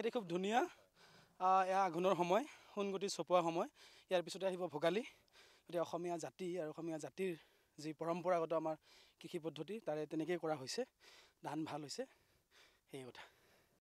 খেতি খুব ধুনীয়া এয়া আঘোণৰ সময় সোণগুটি চপোৱা সময় ইয়াৰ পিছতে আহিব ভোগালী গতিকে অসমীয়া জাতি আৰু অসমীয়া জাতিৰ যি পৰম্পৰাগত আমাৰ কৃষি পদ্ধতি তাৰে তেনেকেই কৰা হৈছে ধান ভাল হৈছে সেই কথা